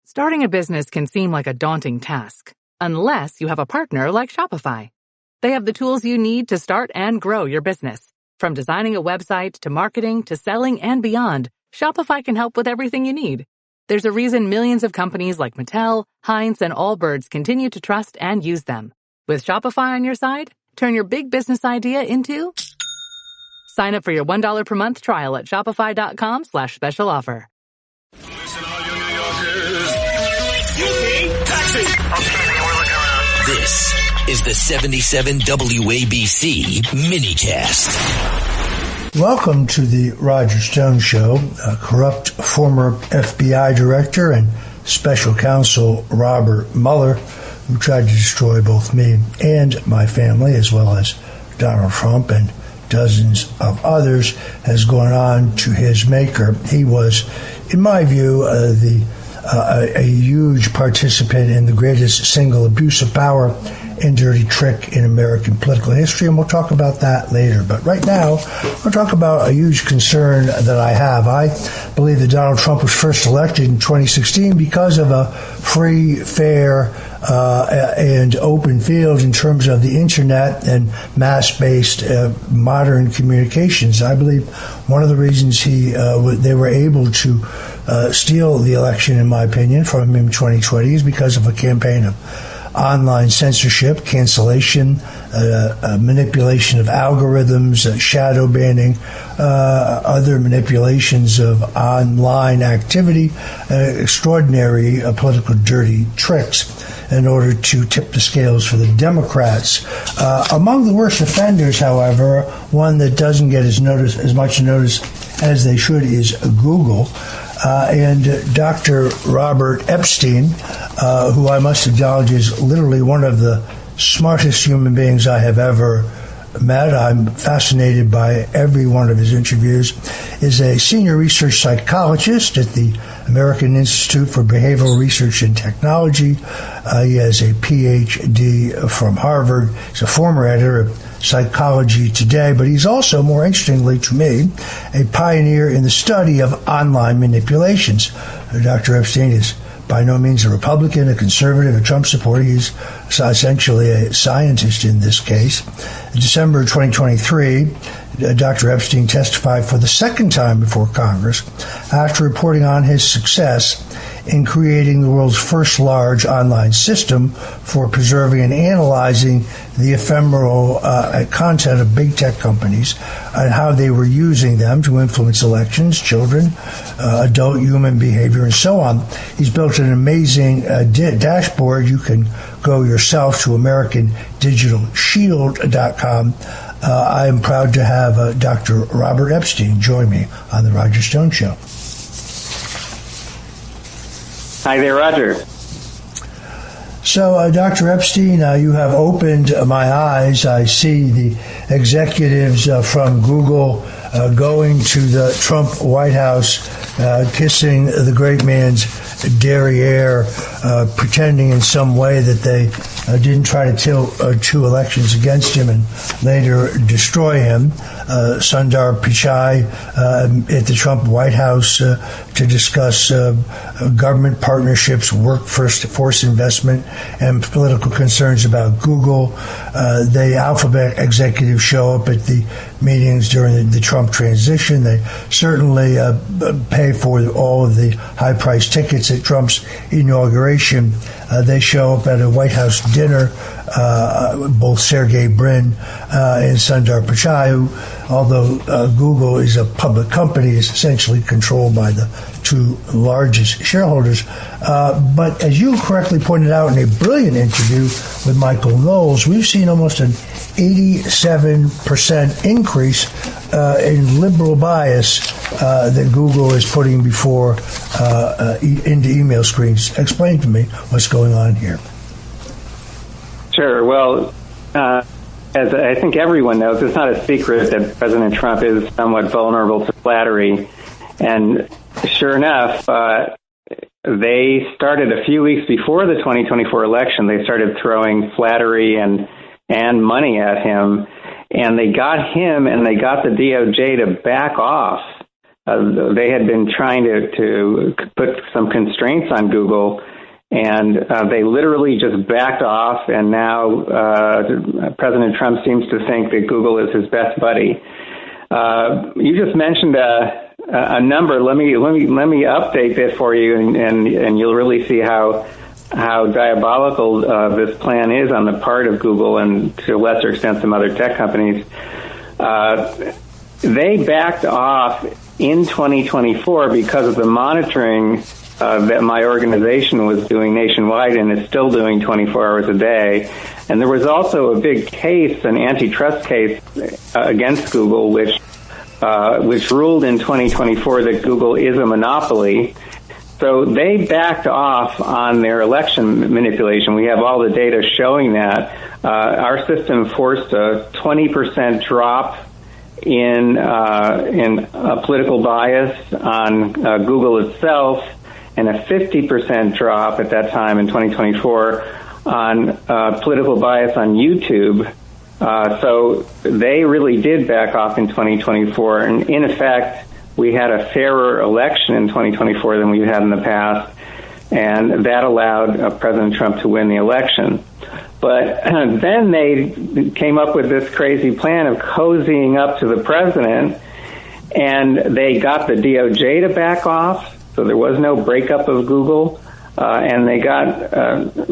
Starting a business can seem like a daunting task, unless you have a partner like Shopify. They have the tools you need to start and grow your business. From designing a website to marketing to selling and beyond, Shopify can help with everything you need. There's a reason millions of companies like Mattel, Heinz, and Allbirds continue to trust and use them. With Shopify on your side, turn your big business idea into... Sign up for your $1 per month trial at shopify.com/special offer. Listen, all you New Yorkers. Excuse me, taxi. Okay, we're looking around. This is the 77 WABC minicast. Welcome to the Roger Stone Show. A corrupt former FBI director and special counsel Robert Mueller, who tried to destroy both me and my family, as well as Donald Trump and dozens of others, has gone on to his maker. He was, in my view, a huge participant in the greatest single abuse of power and dirty trick in American political history, and we'll talk about that later. But right now, we'll talk about a huge concern that I have. I believe that Donald Trump was first elected in 2016 because of a free, fair, and open field in terms of the internet and mass-based modern communications. I believe one of the reasons they were able to steal the election, in my opinion, from him in 2020 is because of a campaign of online censorship, cancellation, manipulation of algorithms, shadow banning, other manipulations of online activity, extraordinary political dirty tricks in order to tip the scales for the Democrats. Among the worst offenders, however, one that doesn't get as much notice as they should is Google. And Dr. Robert Epstein, who I must acknowledge is literally one of the smartest human beings I have ever met. I'm fascinated by every one of his interviews, is a senior research psychologist at the American Institute for Behavioral Research and Technology. He has a PhD from Harvard. He's a former editor of Psychology Today, but he's also, more interestingly to me, a pioneer in the study of online manipulations. Dr. Epstein is by no means a Republican, a conservative, a Trump supporter. He's essentially a scientist in this case. In December 2023, Dr. Epstein testified for the second time before Congress after reporting on his success in creating the world's first large online system for preserving and analyzing the ephemeral content of big tech companies and how they were using them to influence elections, children, adult human behavior, and so on. He's built an amazing dashboard. You can go yourself to AmericanDigitalShield.com. I am proud to have Dr. Robert Epstein join me on the Roger Stone Show. Hi there, Roger. So, Dr. Epstein, you have opened my eyes. I see the executives from Google going to the Trump White House, kissing the great man's derriere, pretending in some way that they didn't try to tilt two elections against him and later destroy him. Sundar Pichai at the Trump White House to discuss government partnerships, workforce investment, and political concerns about Google. The Alphabet executives show up at the meetings during the Trump transition. They certainly pay for all of the high-priced tickets at Trump's inauguration. They show up at a White House dinner, both Sergey Brin and Sundar Pichai, who, although Google is a public company, is essentially controlled by the two largest shareholders. But as you correctly pointed out in a brilliant interview with Michael Knowles, we've seen almost an 87% increase in liberal bias that Google is putting before into email screens. Explain to me what's going on here. Sure. Well, as I think everyone knows, it's not a secret that President Trump is somewhat vulnerable to flattery. And sure enough, they started a few weeks before the 2024 election, they started throwing flattery and money at him. And they got him and they got the DOJ to back off they had been trying to put some constraints on Google, and they literally just backed off, and now President Trump seems to think that Google is his best buddy. You just mentioned a number. Let me update this for you, and you'll really see how diabolical this plan is on the part of Google and to a lesser extent some other tech companies. They backed off in 2024 because of the monitoring that my organization was doing nationwide and is still doing 24 hours a day. And there was also a big case, an antitrust case against Google, which ruled in 2024 that Google is a monopoly. So they backed off on their election manipulation. We have all the data showing that. Our system forced a 20% drop in political bias on Google itself, and a 50% drop at that time in 2024 on political bias on YouTube. So they really did back off in 2024, and in effect, we had a fairer election in 2024 than we had in the past, and that allowed President Trump to win the election. But then they came up with this crazy plan of cozying up to the president, and they got the DOJ to back off, so there was no breakup of Google, and they got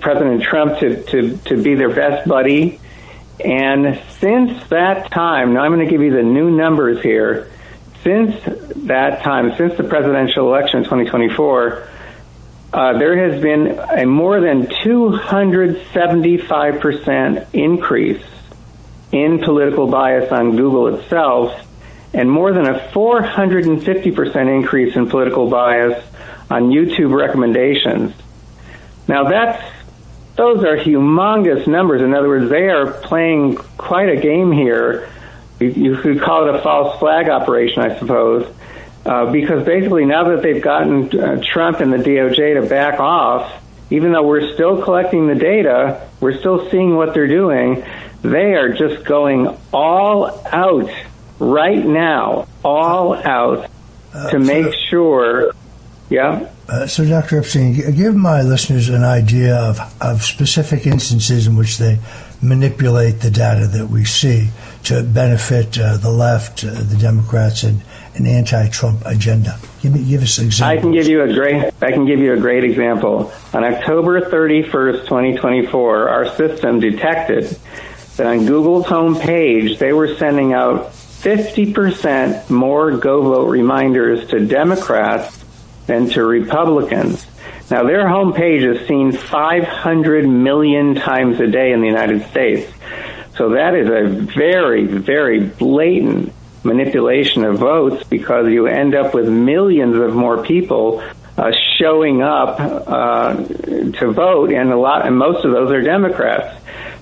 President Trump to be their best buddy. And since that time, now I'm going to give you the new numbers here, since that time, since the presidential election in 2024, there has been a more than 275% increase in political bias on Google itself, and more than a 450% increase in political bias on YouTube recommendations. Now those are humongous numbers. In other words, they are playing quite a game here. You could call it a false flag operation, I suppose. Because basically now that they've gotten Trump and the DOJ to back off, even though we're still collecting the data, we're still seeing what they're doing, they are just going all out right now, all out to make sure, yeah? So, Dr. Epstein, give my listeners an idea of specific instances in which they manipulate the data that we see to benefit the left, the Democrats, and an anti-Trump agenda. Give us examples. I can give you a great example. On October 31st, 2024, our system detected that on Google's homepage, they were sending out 50% more Go Vote reminders to Democrats than to Republicans. Now, their homepage is seen 500 million times a day in the United States. So that is a very, very blatant manipulation of votes, because you end up with millions of more people showing up to vote, and most of those are Democrats.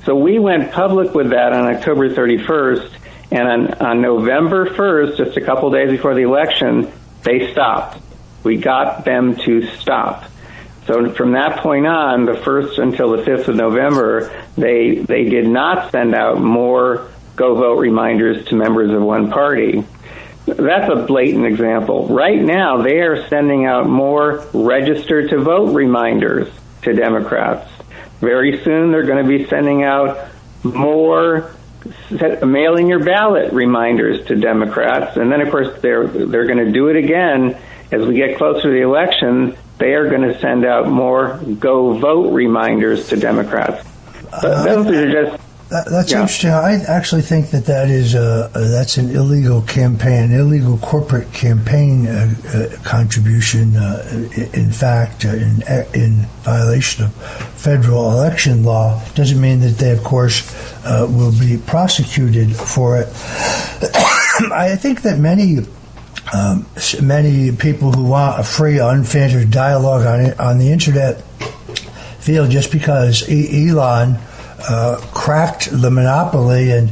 So we went public with that on October 31st, and on November 1st, just a couple days before the election, they stopped. We got them to stop. So from that point on, the 1st until the 5th of November, they did not send out more Go Vote reminders to members of one party. That's a blatant example. Right now, they are sending out more register to vote reminders to Democrats. Very soon, they're going to be sending out more mailing your ballot reminders to Democrats. And then, of course, they're going to do it again as we get closer to the election. They are going to send out more Go Vote reminders to Democrats. Those are just... That's interesting. I actually think that's an illegal campaign, illegal corporate campaign contribution. In fact, in violation of federal election law. Doesn't mean that they, of course, will be prosecuted for it. I think that many people who want a free, unfiltered dialogue on the internet feel just because Elon cracked the monopoly and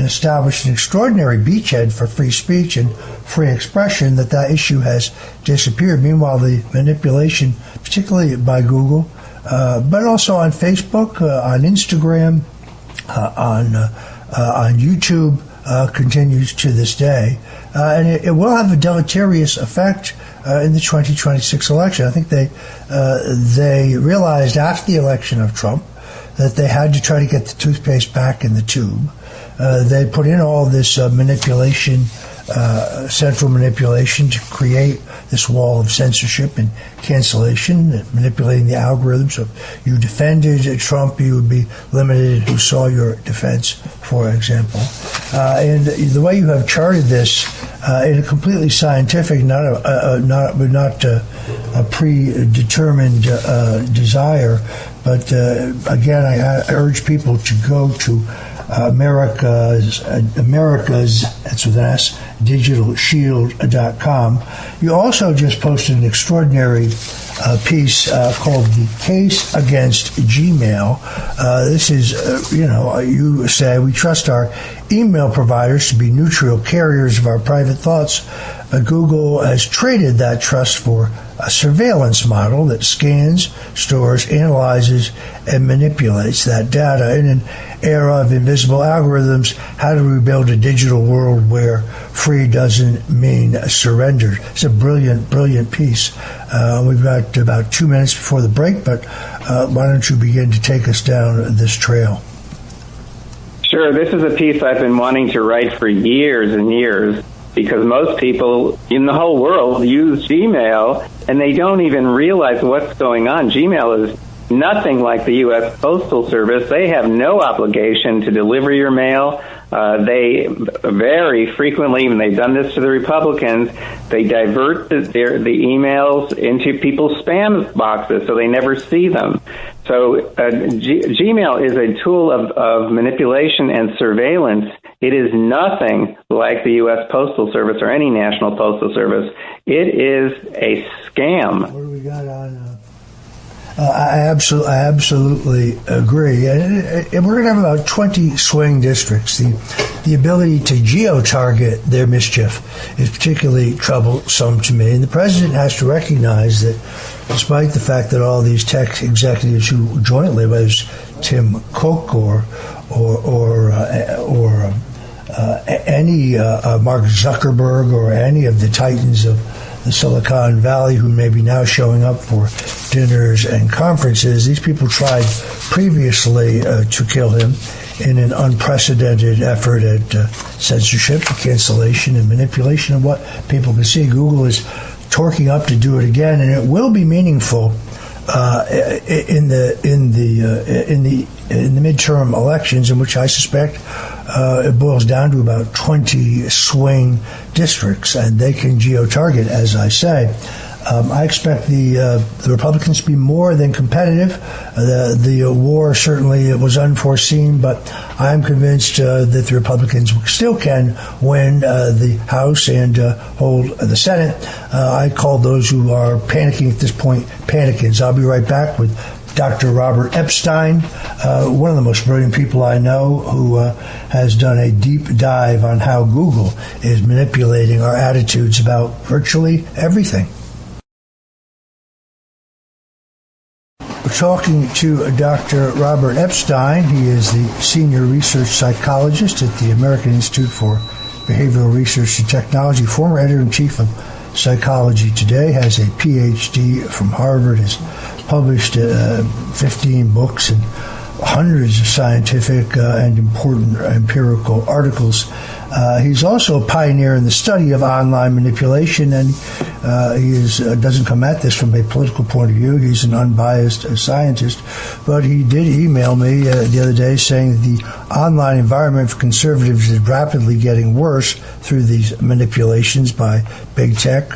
established an extraordinary beachhead for free speech and free expression, that issue has disappeared. Meanwhile, the manipulation, particularly by Google, but also on Facebook, on Instagram, on YouTube, continues to this day. And it will have a deleterious effect in the 2026 election. I think they realized after the election of Trump that they had to try to get the toothpaste back in the tube. They put in all this manipulation, central manipulation to create this wall of censorship and cancellation, manipulating the algorithms. So if you defended Trump, you would be limited who saw your defense, for example. And the way you have charted this in a completely scientific, not a predetermined desire, but again, I urge people to go to America's, that's with an S, digitalshield.com. You also just posted an extraordinary piece called The Case Against Gmail. This is, you say, we trust our email providers to be neutral carriers of our private thoughts. Google has traded that trust for a surveillance model that scans, stores, analyzes, and manipulates that data. In an era of invisible algorithms, how do we build a digital world where free doesn't mean surrender? It's a brilliant, brilliant piece. We've got about 2 minutes before the break, but why don't you begin to take us down this trail? Sure. This is a piece I've been wanting to write for years and years, because most people in the whole world use Gmail, and they don't even realize what's going on. Gmail is nothing like the U.S. Postal Service. They have no obligation to deliver your mail. They very frequently, and they've done this to the Republicans, they divert the emails into people's spam boxes so they never see them. So Gmail is a tool of manipulation and surveillance. It is nothing like the U.S. Postal Service or any national postal service. It is a scam. What do we got on? I absolutely agree. And we're going to have about 20 swing districts. The ability to geo-target their mischief is particularly troublesome to me. And the president has to recognize that despite the fact that all these tech executives who jointly, whether it's Tim Cook or any Mark Zuckerberg or any of the titans of the Silicon Valley who may be now showing up for dinners and conferences, these people tried previously to kill him in an unprecedented effort at censorship, cancellation, and manipulation of what people can see. Google is torquing up to do it again, and it will be meaningful in the midterm elections, in which I suspect it boils down to about 20 swing districts, and they can geo-target, as I say. I expect the Republicans to be more than competitive. The war certainly was unforeseen, but I'm convinced that the Republicans still can win the House and hold the Senate. I call those who are panicking at this point panicans. I'll be right back with Dr. Robert Epstein, one of the most brilliant people I know, who has done a deep dive on how Google is manipulating our attitudes about virtually everything. We're talking to Dr. Robert Epstein. He is the senior research psychologist at the American Institute for Behavioral Research and Technology, former editor-in-chief of Psychology Today, has a PhD from Harvard, has published 15 books and hundreds of scientific and important empirical articles. He's also a pioneer in the study of online manipulation, and he doesn't come at this from a political point of view. He's an unbiased scientist, but he did email me the other day saying that the online environment for conservatives is rapidly getting worse through these manipulations by big tech.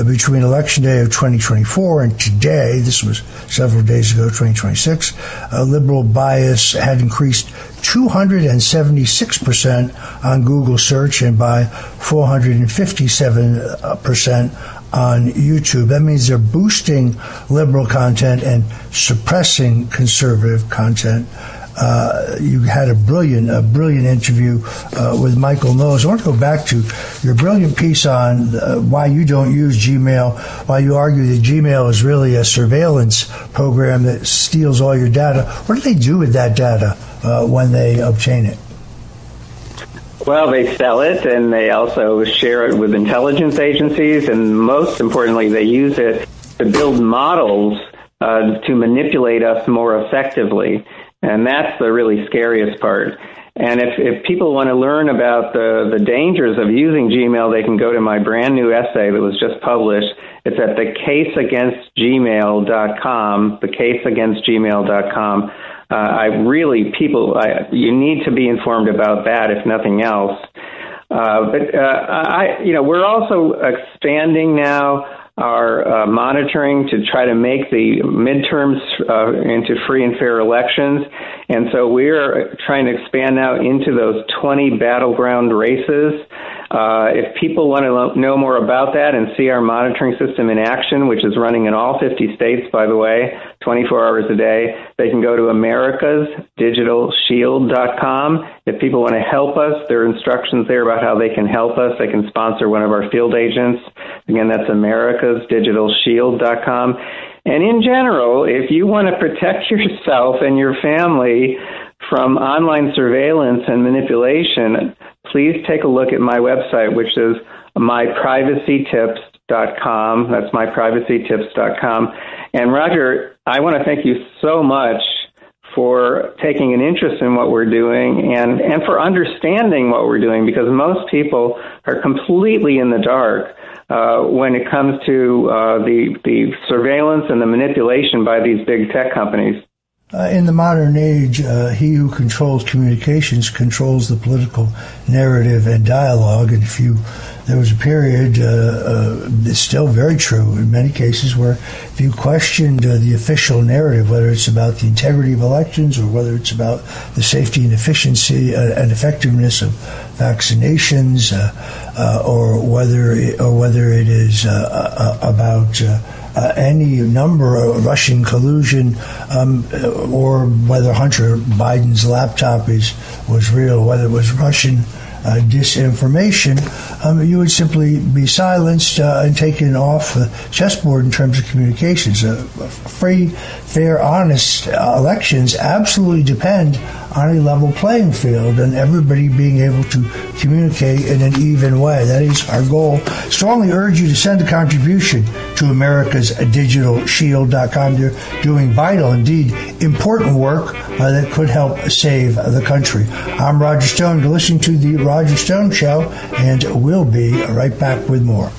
Between Election Day of 2024 and today, this was several days ago, 2026, liberal bias had increased 276% on Google search and by 457% on YouTube. That means they're boosting liberal content and suppressing conservative content. You had a brilliant interview with Michael Knowles. I want to go back to your brilliant piece on why you don't use Gmail, why you argue that Gmail is really a surveillance program that steals all your data. What do they do with that data when they obtain it? Well, they sell it, and they also share it with intelligence agencies, and most importantly, they use it to build models to manipulate us more effectively. And that's the really scariest part. And if people want to learn about the dangers of using Gmail, they can go to my brand new essay that was just published. It's at thecaseagainstgmail.com, thecaseagainstgmail.com. You need to be informed about that, if nothing else. We're also expanding now our monitoring to try to make the midterms into free and fair elections. And so we're trying to expand now into those 20 battleground races. If people want to know more about that and see our monitoring system in action, which is running in all 50 states, by the way, 24 hours a day, they can go to americasdigitalshield.com. If people want to help us, there are instructions there about how they can help us. They can sponsor one of our field agents. Again, that's americasdigitalshield.com. And in general, if you want to protect yourself and your family from online surveillance and manipulation, please take a look at my website, which is myprivacytips.com. That's myprivacytips.com. And Roger, I want to thank you so much for taking an interest in what we're doing and for understanding what we're doing, because most people are completely in the dark when it comes to the surveillance and the manipulation by these big tech companies. In the modern age, he who controls communications controls the political narrative and dialogue. And there was a period, it's still very true in many cases, where if you questioned the official narrative, whether it's about the integrity of elections or whether it's about the safety and efficiency and effectiveness of vaccinations, or whether it is about any number of Russian collusion, or whether Hunter Biden's laptop was real, whether it was Russian disinformation, you would simply be silenced and taken off the chessboard in terms of communications. Free, fair, honest elections absolutely depend on a level playing field and everybody being able to communicate in an even way. That is our goal. Strongly urge you to send a contribution to americasdigitalshield.com. They're doing vital, indeed important work that could help save the country. I'm Roger Stone. You're listening to The Roger Stone Show, and we'll be right back with more.